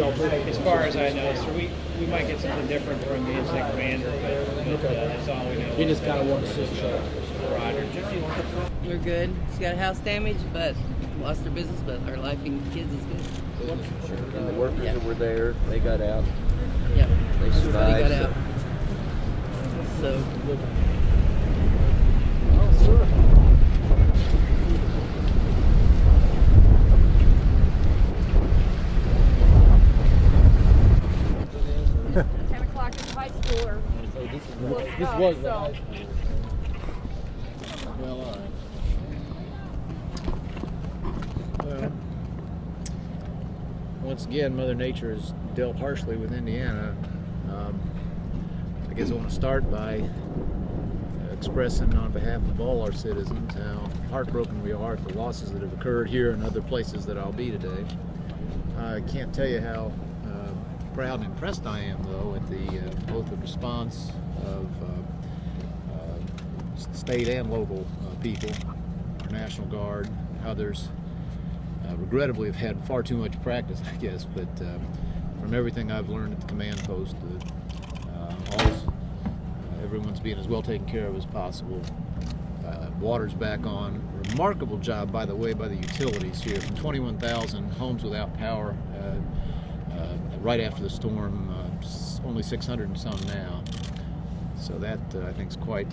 As far as I know, so we might get something different from the incident commander, but that's all we know. He just kind of wants to show. Roger. We're good. She's got a house damage, but lost her business, but our life and kids is good. And the workers that were there, they got out. Yeah. They survived. Everybody got out. So. This was the high school. Well, all right. Well, once again, Mother Nature has dealt harshly with Indiana. I guess I want to start by expressing on behalf of all our citizens how heartbroken we are at the losses that have occurred here and other places that I'll be today. I can't tell you how proud and impressed I am, though, at the both the response of state and local people, our National Guard, others. Regrettably have had far too much practice, I guess, but from everything I've learned at the command post, everyone's being as well taken care of as possible. Water's back on. Remarkable job, by the way, by the utilities here. From 21,000 homes without power right after the storm, only 600 and some now. So that I think is quite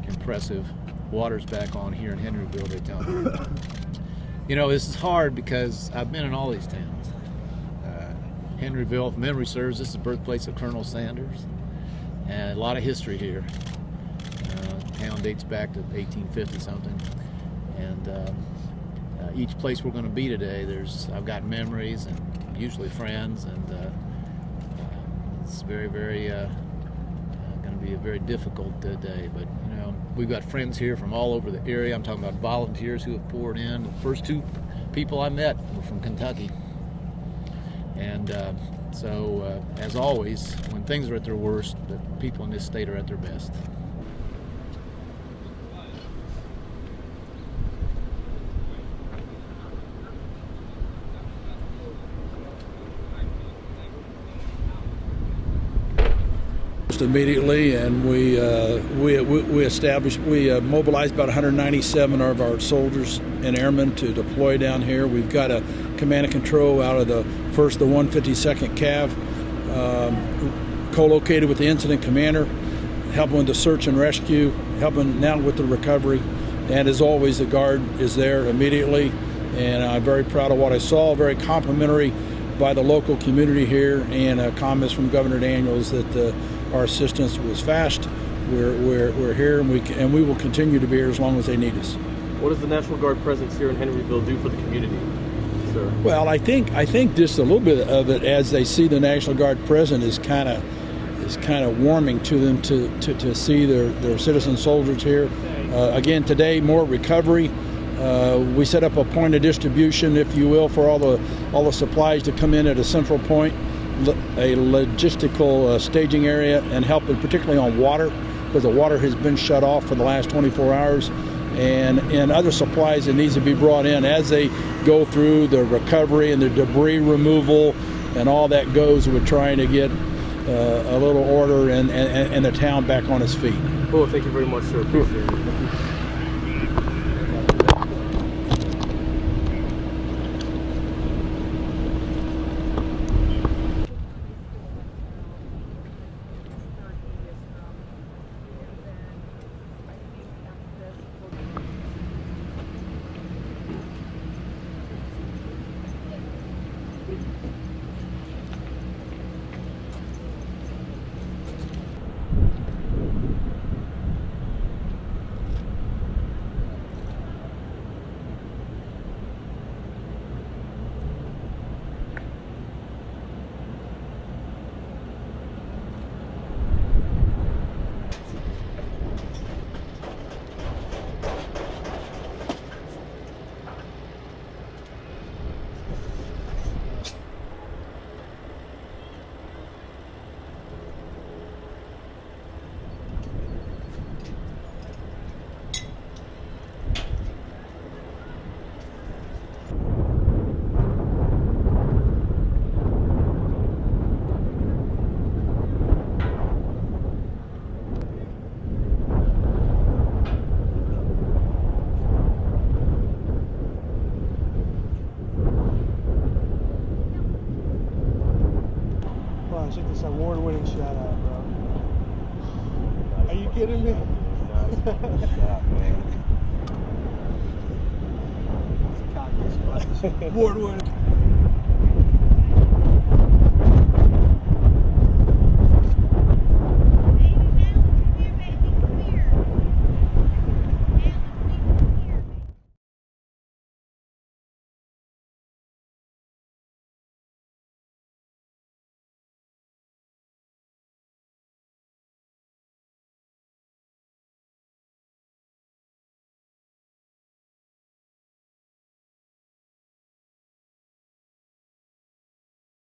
impressive. Water's back on here in Henryville, they tell me. You know, this is hard because I've been in all these towns. Henryville, if memory serves, this is the birthplace of Colonel Sanders, and a lot of history here. The town dates back to 1850 something, and each place we're going to be today, I've got memories and usually friends, and it's very, very going to be a very difficult day. But you know, we've got friends here from all over the area. I'm talking about volunteers who have poured in. The first two people I met were from Kentucky, and so as always, when things are at their worst, the people in this state are at their best. Immediately, and we mobilized about 197 of our soldiers and airmen to deploy down here. We've got a command and control out of the 152nd Cav, co-located with the incident commander, helping with the search and rescue, helping now with the recovery, and as always, the Guard is there immediately, and I'm very proud of what I saw. Very complimentary by the local community here, and comments from Governor Daniels that our assistance was fast. We're here, and we will continue to be here as long as they need us. What does the National Guard presence here in Henryville do for the community, sir? Well, I think just a little bit of it, as they see the National Guard present, is kind of warming to them to see their citizen soldiers here. Again, today more recovery. We set up a point of distribution, if you will, for all the supplies to come in at a central point, a logistical staging area, and helping particularly on water, because the water has been shut off for the last 24 hours, and other supplies that needs to be brought in as they go through the recovery and the debris removal and all that goes with trying to get a little order and the town back on its feet. Well, thank you very much, sir. Appreciate it. Award winner.